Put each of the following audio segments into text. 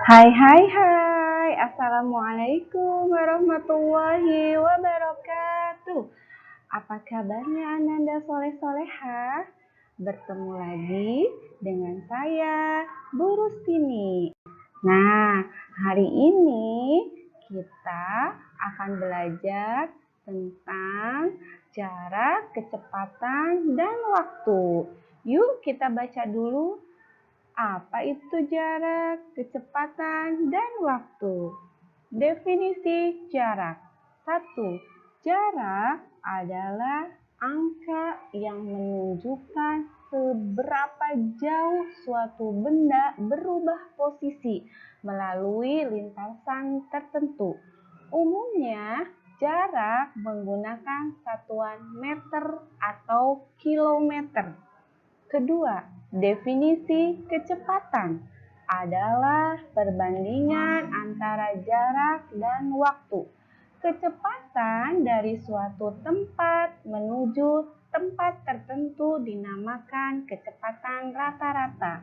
Hai, Assalamualaikum warahmatullahi wabarakatuh. Apa kabarnya Ananda Soleh-Soleha? Bertemu lagi dengan saya, Bu Rustini. Nah, hari ini kita akan belajar tentang jarak, kecepatan, dan waktu. Yuk kita baca dulu. Apa itu jarak, kecepatan, dan waktu? Definisi jarak. 1. Jarak adalah angka yang menunjukkan seberapa jauh suatu benda berubah posisi melalui lintasan tertentu. Umumnya, jarak menggunakan satuan meter atau kilometer. Kedua, definisi kecepatan adalah perbandingan antara jarak dan waktu. Kecepatan dari suatu tempat menuju tempat tertentu dinamakan kecepatan rata-rata.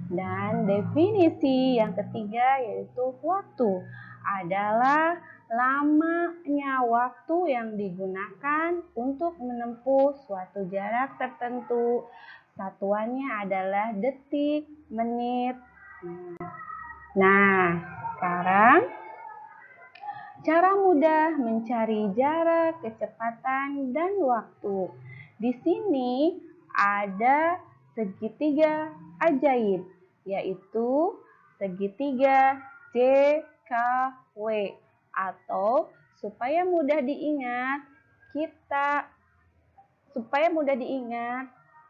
Dan definisi yang ketiga yaitu waktu adalah lamanya waktu yang digunakan untuk menempuh suatu jarak tertentu. Satuannya adalah detik, menit. Nah, sekarang cara mudah mencari jarak, kecepatan, dan waktu. Di sini ada segitiga ajaib, yaitu segitiga JKW, atau supaya mudah diingat,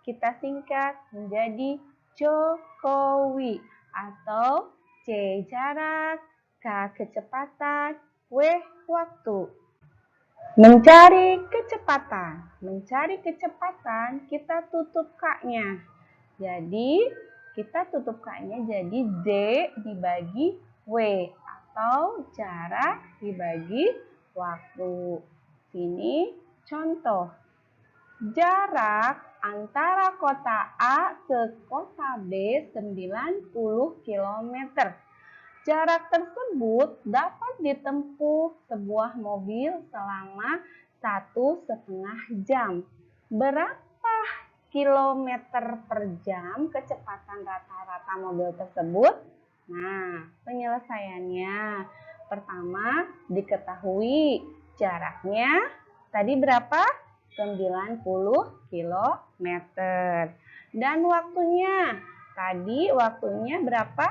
kita singkat menjadi Jokowi, atau C jarak, K kecepatan, W waktu. Mencari kecepatan kita tutup K-nya. Jadi kita tutup K-nya jadi D dibagi W, atau jarak dibagi waktu. Sini contoh. Jarak antara kota A ke kota B 90 km. Jarak tersebut dapat ditempuh sebuah mobil selama 1,5 jam. Berapa kilometer per jam kecepatan rata-rata mobil tersebut? Nah, penyelesaiannya. Pertama, diketahui jaraknya tadi berapa? 90 km. Dan waktunya, tadi waktunya berapa?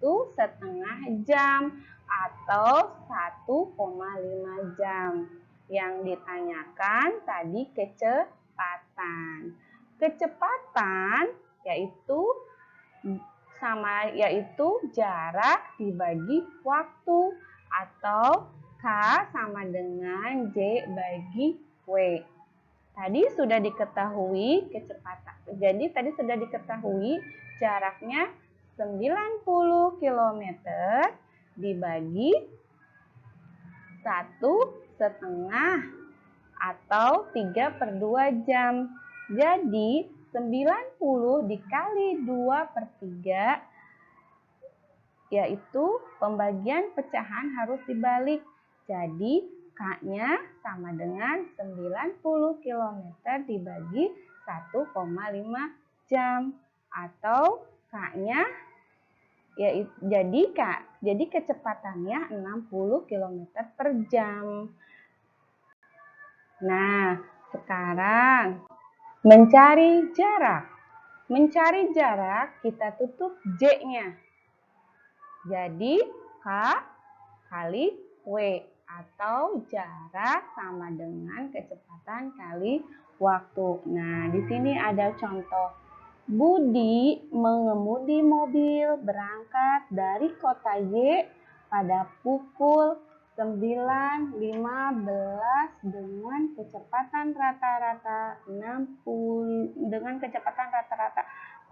1,5 jam atau 1,5 jam. Yang ditanyakan tadi kecepatan. Kecepatan yaitu jarak dibagi waktu, atau K sama dengan J bagi W. Tadi sudah diketahui kecepatan. Jadi tadi sudah diketahui jaraknya 90 km dibagi 1,5 atau 3/2 jam. Jadi 90 dikali 2/3, yaitu pembagian pecahan harus dibalik. Jadi K-nya sama dengan 90 km dibagi 1,5 jam, atau K-nya jadi kecepatannya 60 km per jam. Nah, sekarang mencari jarak. Mencari jarak kita tutup J-nya. Jadi K kali W, atau jarak sama dengan kecepatan kali waktu. Nah, di sini ada contoh. Budi mengemudi mobil berangkat dari kota Y pada pukul 9.15 dengan kecepatan rata-rata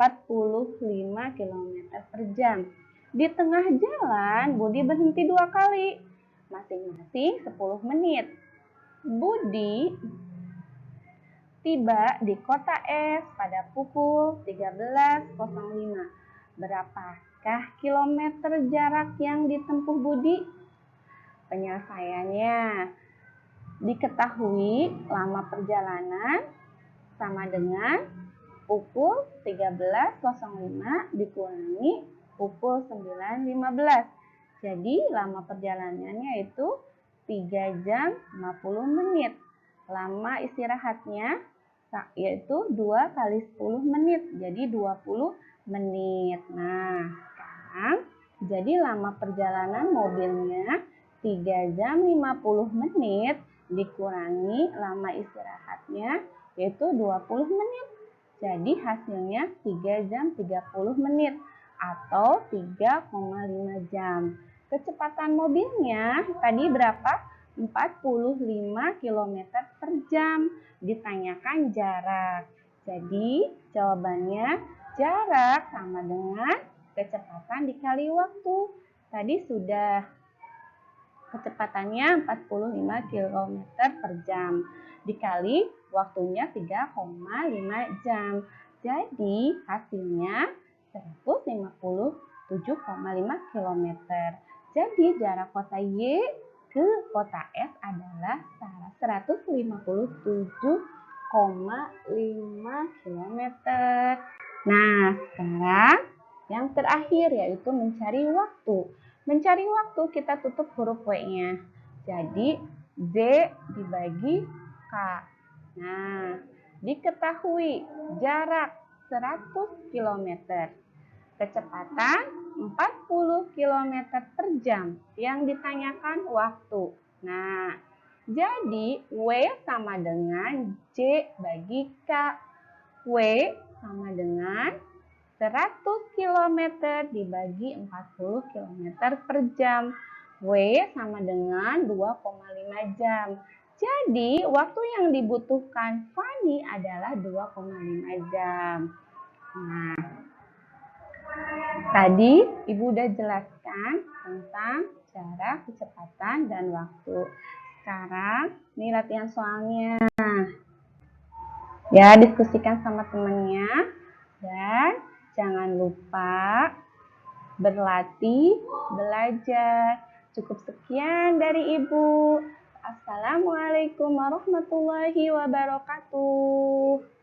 45 km per jam. Di tengah jalan, Budi berhenti 2 kali, masing-masing 10 menit. Budi tiba di kota S pada pukul 13.05. Berapa berapakah kilometer jarak yang ditempuh Budi? Penyelesaiannya, diketahui lama perjalanan sama dengan pukul 13.05 dikurangi pukul 9.15. Jadi lama perjalanannya itu 3 jam 50 menit. Lama istirahatnya yaitu 2 kali 10 menit, jadi 20 menit. Nah, sekarang jadi lama perjalanan mobilnya 3 jam 50 menit dikurangi lama istirahatnya yaitu 20 menit. Jadi hasilnya 3 jam 30 menit atau 3,5 jam. Kecepatan mobilnya tadi berapa? 45 km per jam. Ditanyakan jarak. Jadi jawabannya jarak sama dengan kecepatan dikali waktu. Tadi sudah kecepatannya 45 km per jam. Dikali waktunya 3,5 jam. Jadi hasilnya 157,5 km. Jadi jarak kota Y ke kota S adalah 157,5 km. Nah, sekarang yang terakhir yaitu mencari waktu. Mencari waktu kita tutup huruf W-nya. Jadi Z dibagi K. Nah, diketahui jarak 100 km. Kecepatan 40 km per jam. Yang ditanyakan waktu. Nah, jadi W sama dengan J bagi K. W sama dengan 100 km dibagi 40 km per jam. W sama dengan 2,5 jam. Jadi, waktu yang dibutuhkan Fani adalah 2,5 jam. Nah, tadi Ibu udah jelaskan tentang cara, kecepatan, dan waktu. Sekarang, ini latihan soalnya. Ya, diskusikan sama temannya. Dan jangan lupa berlatih, belajar. Cukup sekian dari Ibu. Assalamualaikum warahmatullahi wabarakatuh.